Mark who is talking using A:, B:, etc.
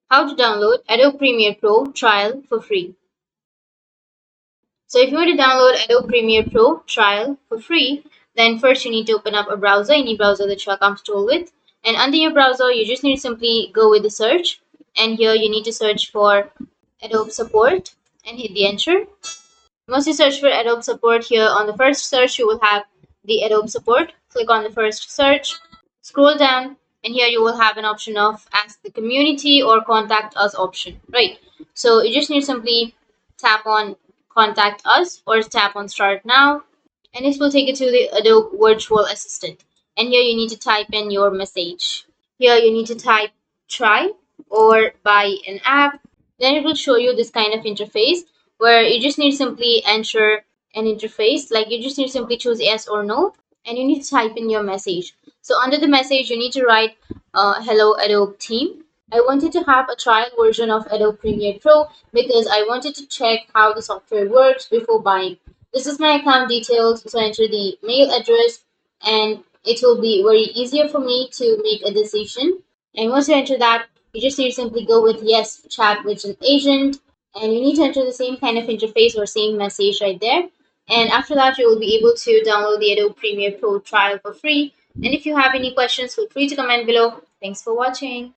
A: How to download Adobe Premiere Pro trial for free. So if you want to download Adobe Premiere Pro trial for free, then first you need to open up a browser, any browser that you are comfortable with. And under your browser, you just need to simply go with the search. And here you need to search for Adobe Support and hit the enter. Once you search for Adobe Support, here on the first search, you will have the Adobe Support. Click on the first search, scroll down, and here you will have an option of Ask the Community or Contact Us option, right? So you just need to simply tap on Contact Us or tap on Start Now, and this will take you to the Adobe Virtual Assistant. And here you need to type in your message. Here you need to type try or buy an app. Then it will show you this kind of interface where you just need to simply enter an interface. Like you just need to simply choose yes or no, and you need to type in your message. So under the message, you need to write hello Adobe team. I wanted to have a trial version of Adobe Premiere Pro because I wanted to check how the software works before buying. This is my account details, so enter the mail address and it will be very easier for me to make a decision. And once you enter that, you just need to simply go with yes, chat with an agent, and you need to enter the same kind of interface or same message right there. And after that, you will be able to download the Adobe Premiere Pro trial for free. And if you have any questions, feel free to comment below. Thanks for watching.